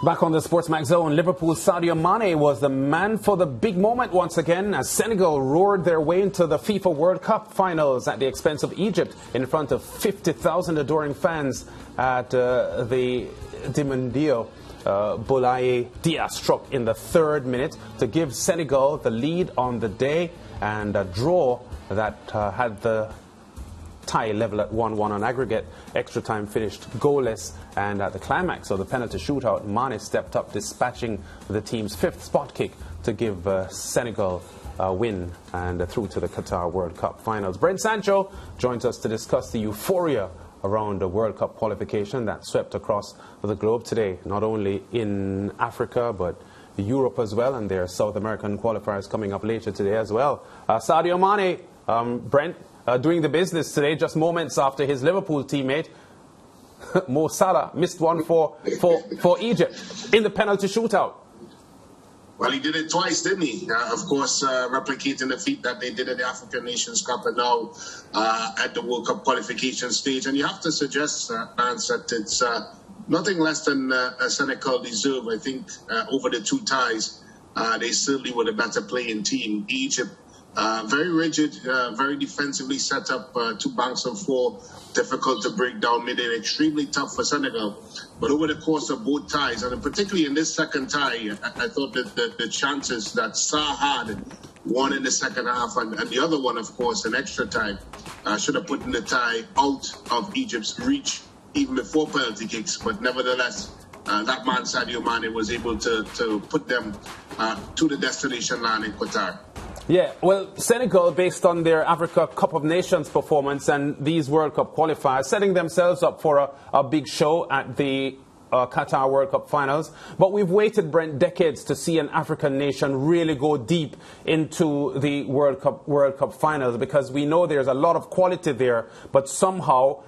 Back on the SportsMax zone, Liverpool's Sadio Mane was the man for the big moment once again as Senegal roared their way into the FIFA World Cup finals at the expense of Egypt in front of 50,000 adoring fans at the Dimendio. Boulaye Dia struck in the 3rd minute to give Senegal the lead on the day, and a draw that had the tie level at 1-1 on aggregate. Extra time finished goalless, and at the climax of the penalty shootout, Mane stepped up, dispatching the team's 5th spot kick to give Senegal a win and through to the Qatar World Cup finals. Brent Sancho joins us to discuss the euphoria around the World Cup qualification that swept across the globe today, not only in Africa but Europe as well, and there are South American qualifiers coming up later today as well. Sadio Mane, Brent, doing the business today, just moments after his Liverpool teammate Mo Salah missed one for Egypt in the penalty shootout. Well, he did it twice, didn't he? Of course, replicating the feat that they did at the African Nations Cup and now at the World Cup qualification stage. And you have to suggest, Lance, that it's nothing less than Senegal deserve. I think over the 2 ties, they certainly were the better playing team. Egypt, very rigid, very defensively set up, 2 banks of 4, difficult to break down, made it extremely tough for Senegal. But over the course of both ties, and particularly in this second tie, I thought that the chances that Sa had, one in the second half and the other one, of course, in extra time, should have put in the tie out of Egypt's reach even before penalty kicks. But nevertheless, that man Sadio Mane was able to put them to the destination land in Qatar. Yeah, well, Senegal, based on their Africa Cup of Nations performance and these World Cup qualifiers, setting themselves up for a big show at the Qatar World Cup finals. But we've waited, Brent, decades to see an African nation really go deep into the World Cup finals, because we know there's a lot of quality there, but somehow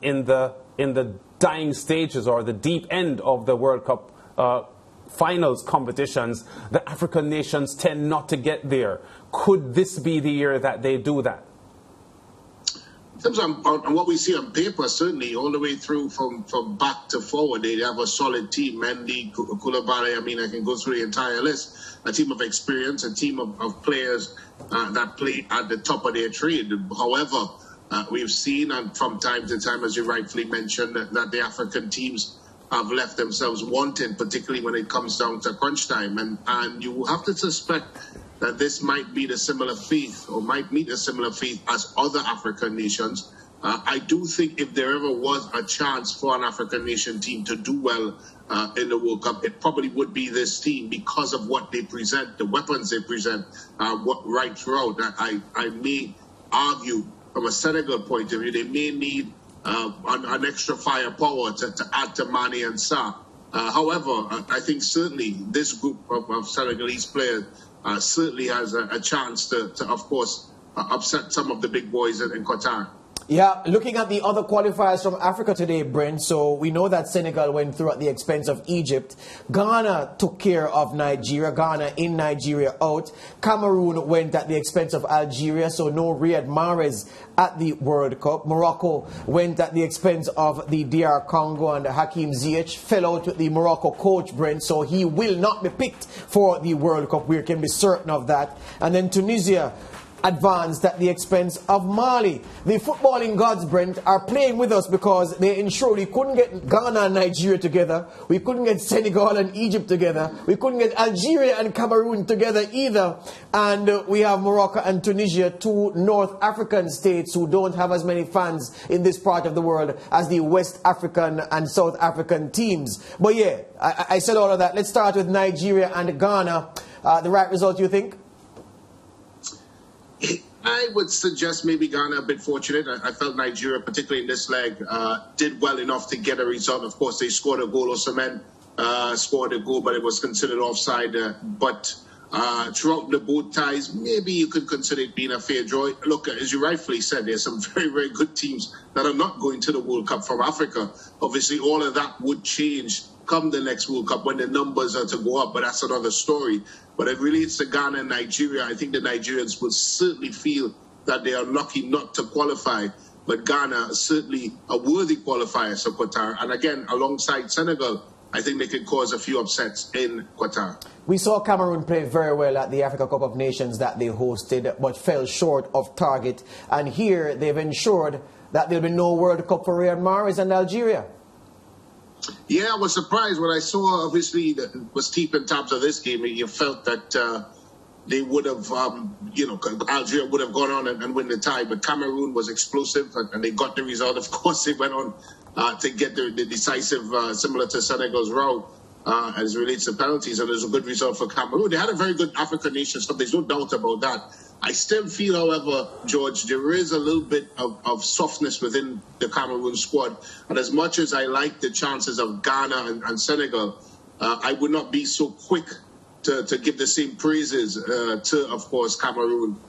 in the dying stages or the deep end of the World Cup finals competitions, the African nations tend not to get there. Could this be the year that they do that? In terms of on what we see on paper, certainly all the way through from back to forward, they have a solid team. Mendy, Koulibaly, I mean, I can go through the entire list. A team of experience, a team of players that play at the top of their trade. However, we've seen, and from time to time, as you rightfully mentioned, that the African teams have left themselves wanting, particularly when it comes down to crunch time. And you have to suspect that this might be the similar fate, or might meet a similar fate as other African nations. I do think if there ever was a chance for an African nation team to do well in the World Cup, it probably would be this team because of what they present, the weapons they present, right throughout. I may argue from a Senegal point of view, they may need an extra firepower to add to Mane and Sa. However, I think certainly this group of Senegalese players certainly has a chance to of course, upset some of the big boys in Qatar. Yeah, looking at the other qualifiers from Africa today, Brent, so we know that Senegal went through at the expense of Egypt. Ghana took care of Nigeria. Ghana in, Nigeria out. Cameroon went at the expense of Algeria, so no Riyad Mahrez at the World Cup. Morocco went at the expense of the DR Congo, and Hakim Ziyech fell out with the Morocco coach, Brent, so he will not be picked for the World Cup. We can be certain of that. And then Tunisia advanced at the expense of Mali. The footballing gods, Brent, are playing with us because they ensured we couldn't get Ghana and Nigeria together. We couldn't get Senegal and Egypt together. We couldn't get Algeria and Cameroon together either. And we have Morocco and Tunisia, 2 North African states who don't have as many fans in this part of the world as the West African and South African teams. But yeah, I said all of that. Let's start with Nigeria and Ghana. The right result, you think? I would suggest maybe Ghana a bit fortunate. I felt Nigeria, particularly in this leg, did well enough to get a result. Of course, they scored a goal. Osimhen scored a goal, but it was considered offside. But throughout the both ties, maybe you could consider it being a fair draw. Look, as you rightfully said, there's some very, very good teams that are not going to the World Cup from Africa. Obviously, all of that would change come the next World Cup when the numbers are to go up, but that's another story. But it relates to Ghana and Nigeria. I think the Nigerians will certainly feel that they are lucky not to qualify. But Ghana is certainly a worthy qualifier for Qatar. And again, alongside Senegal, I think they could cause a few upsets in Qatar. We saw Cameroon play very well at the Africa Cup of Nations that they hosted, but fell short of target. And here they've ensured that there'll be no World Cup for Riyad Mahrez and Algeria. Yeah, I was surprised when I saw, obviously, that it was deep in terms of this game. You felt that they would have, Algeria would have gone on and win the tie, but Cameroon was explosive and they got the result. Of course, they went on to get the decisive, similar to Senegal's route as it relates to penalties, and it was a good result for Cameroon. They had a very good African Nations Cup, there's no doubt about that. I still feel, however, George, there is a little bit of softness within the Cameroon squad. And as much as I like the chances of Ghana and Senegal, I would not be so quick to give the same praises to, of course, Cameroon.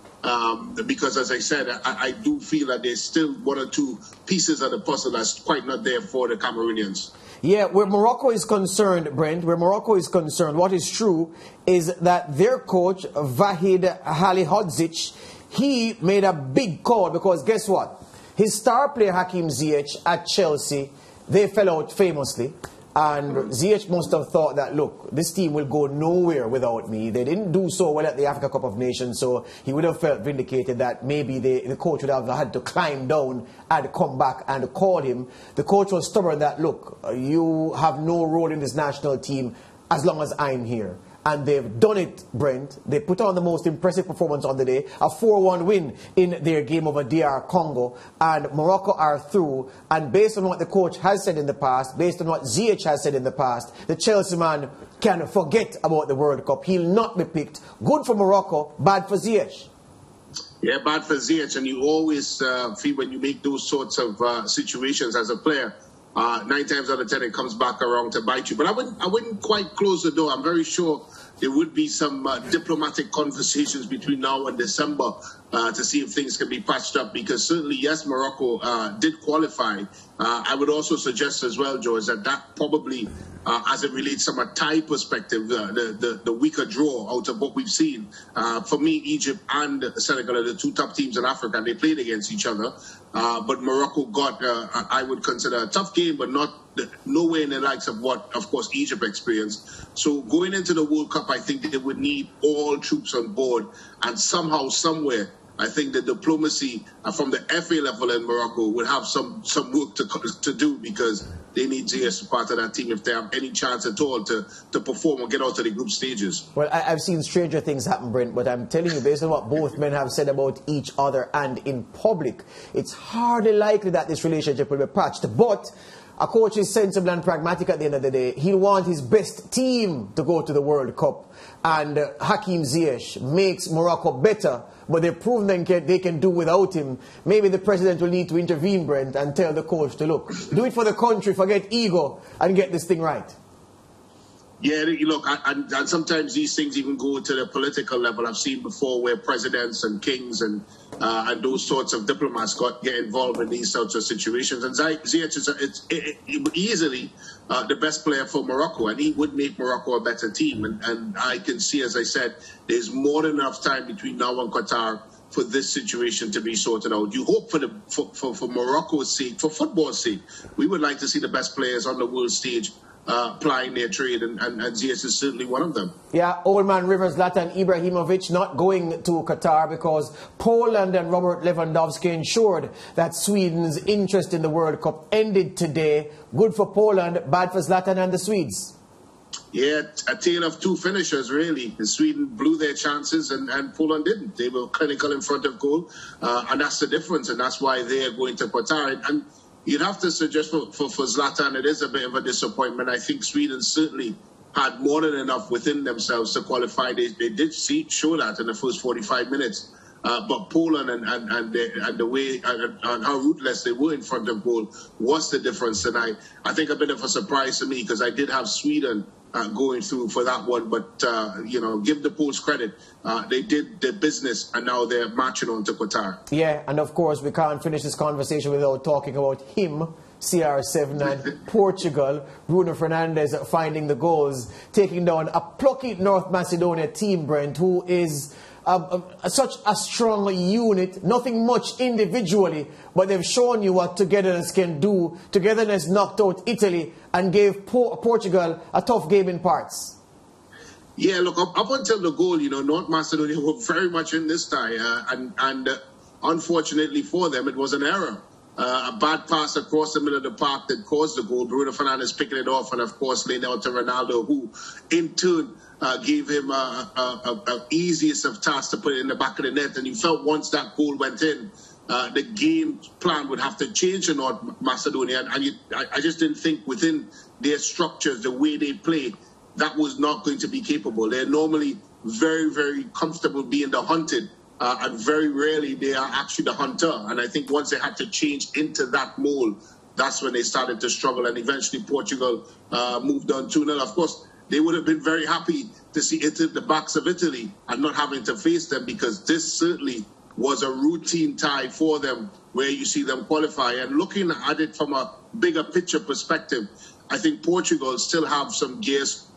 Because, as I said, I do feel that there's still one or two pieces of the puzzle that's quite not there for the Cameroonians. Yeah, where Morocco is concerned, Brent, what is true is that their coach, Vahid Halilhodzic, he made a big call because guess what? His star player, Hakim Ziyech, at Chelsea, they fell out famously. And Ziyech must have thought that, look, this team will go nowhere without me. They didn't do so well at the Africa Cup of Nations, so he would have felt vindicated that maybe the coach would have had to climb down and come back and call him. The coach was stubborn that, look, you have no role in this national team as long as I'm here. And they've done it, Brent. They put on the most impressive performance on the day, a 4-1 win in their game over DR Congo. And Morocco are through. And based on what the coach has said in the past, based on what Ziyech has said in the past, the Chelsea man can forget about the World Cup. He'll not be picked. Good for Morocco, bad for Ziyech. Yeah, bad for Ziyech. And you always feel when you make those sorts of situations as a player, 9 times out of 10 it comes back around to bite you. But I wouldn't quite close the door. I'm very sure there would be some diplomatic conversations between now and December to see if things can be patched up, because certainly, yes, Morocco did qualify. I would also suggest as well, George, that probably, as it relates from a tie perspective, the weaker draw out of what we've seen. For me, Egypt and Senegal are the two top teams in Africa, and they played against each other. But Morocco got, I would consider, a tough game, but nowhere in the likes of what, of course, Egypt experienced. So going into the World Cup, I think they would need all troops on board, and somehow, somewhere, I think the diplomacy from the FA level in Morocco would have some work to do, because they need Ziyech as part of that team if they have any chance at all to perform or get out to the group stages. Well, I've seen stranger things happen, Brent, but I'm telling you, based on what both men have said about each other and in public, it's hardly likely that this relationship will be patched. But a coach is sensible and pragmatic at the end of the day. He'll want his best team to go to the World Cup. And Hakim Ziyech makes Morocco better, but they've proven they can do without him. Maybe the president will need to intervene, Brent, and tell the coach to, look, do it for the country, forget ego, and get this thing right. Yeah, look, and sometimes these things even go to the political level. I've seen before where presidents and kings and those sorts of diplomats get involved in these sorts of situations. And Ziyech is easily the best player for Morocco, and he would make Morocco a better team. And I can see, as I said, there's more than enough time between now and Qatar for this situation to be sorted out. You hope for Morocco's sake, for football's sake, we would like to see the best players on the world stage plying their trade, and Ziyech is certainly one of them. Yeah, old man Rivers, Zlatan Ibrahimovic not going to Qatar because Poland and Robert Lewandowski ensured that Sweden's interest in the World Cup ended today. Good for Poland, bad for Zlatan and the Swedes. Yeah, a tale of two finishers, really. Sweden blew their chances and Poland didn't. They were clinical in front of goal, and that's the difference, and that's why they are going to Qatar. And you'd have to suggest for Zlatan, it is a bit of a disappointment. I think Sweden certainly had more than enough within themselves to qualify. They did show that in the first 45 minutes. But Poland and the way and how ruthless they were in front of goal was the difference tonight. I think a bit of a surprise to me, because I did have Sweden going through for that one. But, give the Poles credit. They did their business, and now they're marching on to Qatar. Yeah, and of course, we can't finish this conversation without talking about him, CR7, and Portugal. Bruno Fernandes finding the goals, taking down a plucky North Macedonia team, Brent, who is such a strong unit, nothing much individually, but they've shown you what togetherness can do. Togetherness knocked out Italy and gave Portugal a tough game in parts. Yeah, look, up until the goal, North Macedonia were very much in this tie, and unfortunately for them, it was an error. A bad pass across the middle of the park that caused the goal. Bruno Fernandes picking it off and, of course, laying out to Ronaldo, who, in turn, gave him a easiest of tasks to put it in the back of the net. And you felt once that goal went in, the game plan would have to change in North Macedonia. And I just didn't think within their structures, the way they play, that was not going to be capable. They're normally very, very comfortable being the hunted. And very rarely they are actually the hunter. And I think once they had to change into that mold, that's when they started to struggle. And eventually Portugal moved on 2-0. Of course, they would have been very happy to see it in the backs of Italy and not having to face them, because this certainly was a routine tie for them where you see them qualify. And looking at it from a bigger picture perspective, I think Portugal still have some gears,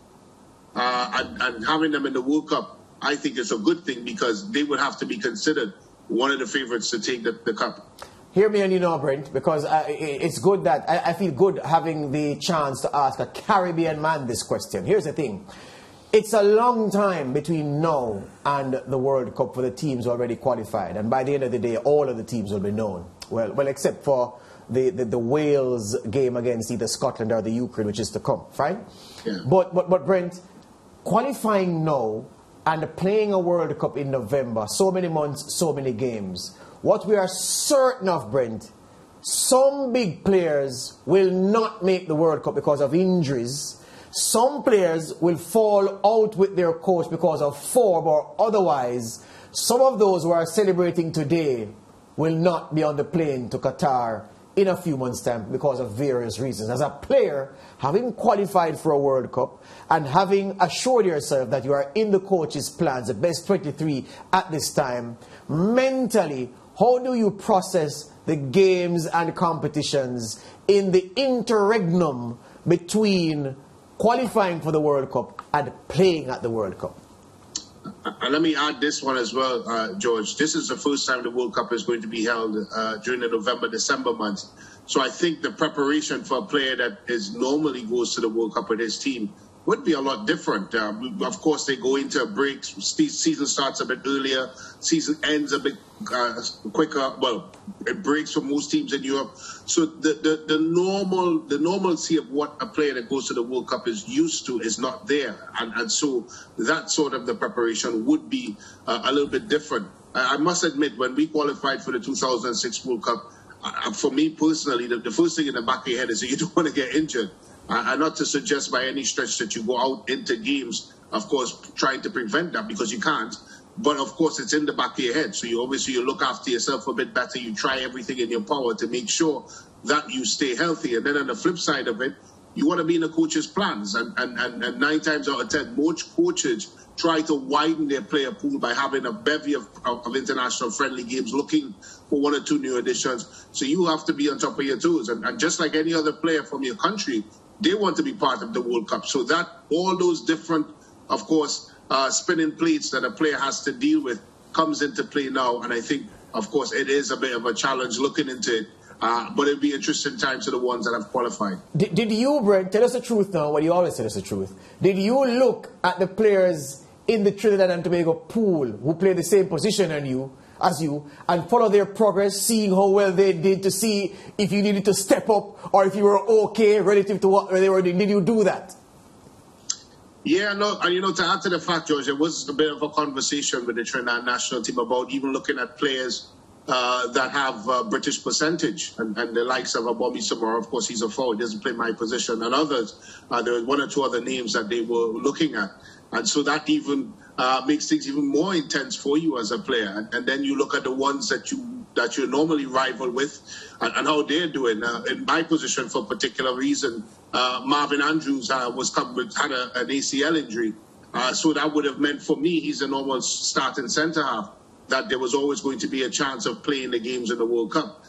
and having them in the World Cup, I think it's a good thing, because they would have to be considered one of the favorites to take the cup. Hear me and Brent, because it's good that I feel good having the chance to ask a Caribbean man this question. Here's the thing. It's a long time between now and the World Cup for the teams already qualified. And by the end of the day, all of the teams will be known. Well, except for the Wales game against either Scotland or the Ukraine, which is to come, right? Yeah. But Brent, qualifying now and playing a World Cup in November, so many months, so many games. What we are certain of, Brent, some big players will not make the World Cup because of injuries. Some players will fall out with their coach because of form or otherwise. Some of those who are celebrating today will not be on the plane to Qatar in a few months' time because of various reasons. As a player, having qualified for a World Cup and having assured yourself that you are in the coach's plans, the best 23 at this time, mentally, how do you process the games and competitions in the interregnum between qualifying for the World Cup and playing at the World Cup? And let me add this one as well, George. This is the first time the World Cup is going to be held during the November-December months. So I think the preparation for a player that normally goes to the World Cup with his team would be a lot different. Of course, they go into a break. Season starts a bit earlier. Season ends a bit quicker. Well, it breaks for most teams in Europe. So the normalcy of what a player that goes to the World Cup is used to is not there. And so that sort of the preparation would be a little bit different. I must admit, when we qualified for the 2006 World Cup, for me personally, the first thing in the back of your head is that you don't want to get injured. And not to suggest by any stretch that you go out into games, of course, trying to prevent that, because you can't. But, of course, it's in the back of your head. So you look after yourself a bit better. You try everything in your power to make sure that you stay healthy. And then on the flip side of it, you want to be in the coach's plans. And 9 times out of 10, most coaches try to widen their player pool by having a bevy of international friendly games, looking for 1 or 2 new additions. So you have to be on top of your toes. And just like any other player from your country, they want to be part of the World Cup. So that all those different, of course, spinning plates that a player has to deal with comes into play now. And I think, of course, it is a bit of a challenge looking into it. But it'll be interesting times to the ones that have qualified. Did you, Brent, tell us the truth now, well, you always tell us the truth. Did you look at the players in the Trinidad and Tobago pool who play the same position as you and follow their progress, seeing how well they did, to see if you needed to step up or if you were okay relative to what they were doing? Did you do that? Yeah, no, and to add to the fact, George, there was a bit of a conversation with the Trinidad national team about even looking at players that have British percentage, and the likes of Bobby Samara. Of course, he's a forward, doesn't play my position, and others. There was 1 or 2 other names that they were looking at, and so that even makes things even more intense for you as a player. And then you look at the ones that you normally rival with, and how they're doing. In my position, for a particular reason, Marvin Andrews had an ACL injury, so that would have meant for me he's a normal starting centre half, that there was always going to be a chance of playing the games in the World Cup.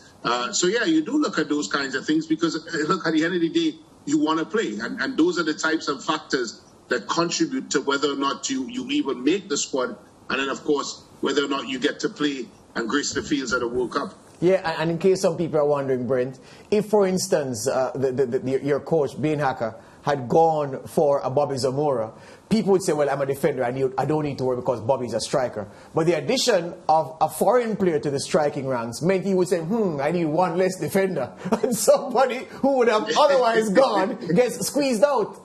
So yeah, you do look at those kinds of things, because look, at the end of the day, you want to play, and those are the types of factors that contribute to whether or not you even make the squad. And then, of course, whether or not you get to play and grace the fields at the World Cup. Yeah, and in case some people are wondering, Brent, if, for instance, your coach, Bain Hacker, had gone for a Bobby Zamora, people would say, well, I'm a defender, I don't need to worry because Bobby's a striker. But the addition of a foreign player to the striking ranks meant he would say, I need one less defender. And somebody who would have otherwise gone gets squeezed out.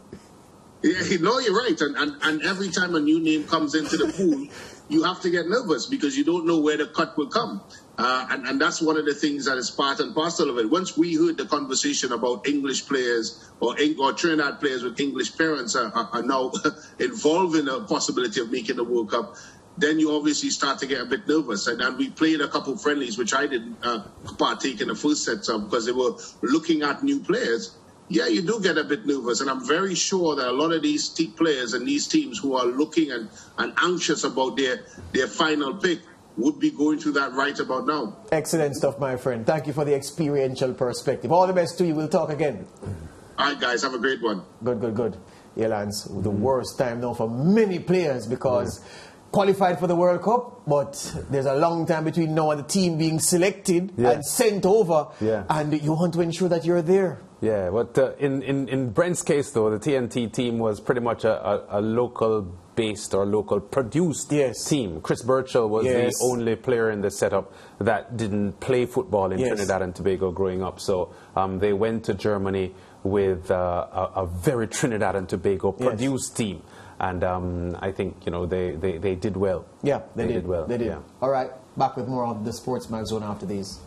Yeah, no, you're right. And every time a new name comes into the pool, you have to get nervous because you don't know where the cut will come. And that's one of the things that is part and parcel of it. Once we heard the conversation about English players or Trinidad players with English parents are now involved in the possibility of making the World Cup, then you obviously start to get a bit nervous. And we played a couple of friendlies, which I didn't partake in the first sets of because they were looking at new players. Yeah, you do get a bit nervous, and I'm very sure that a lot of these players and these teams who are looking and anxious about their final pick would be going through that right about now. Excellent stuff, my friend. Thank you for the experiential perspective. All the best to you. We'll talk again. All right, guys. Have a great one. Good. Yeah, Lance, the worst time now for many players because qualified for the World Cup, but there's a long time between now and the team being selected and sent over, and you want to ensure that you're there. Yeah, but in Brent's case, though, the TNT team was pretty much a local-based or local-produced team. Chris Burchell was the only player in the setup that didn't play football in Trinidad and Tobago growing up. So they went to Germany with a very Trinidad and Tobago produced team. And I think, they did well. Yeah, they did well. They did. Yeah. All right, back with more of the SportsMax Zone after these.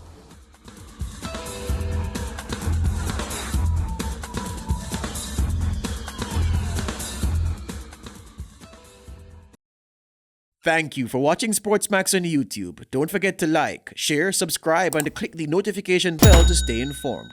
Thank you for watching SportsMax on YouTube. Don't forget to like, share, subscribe, and to click the notification bell to stay informed.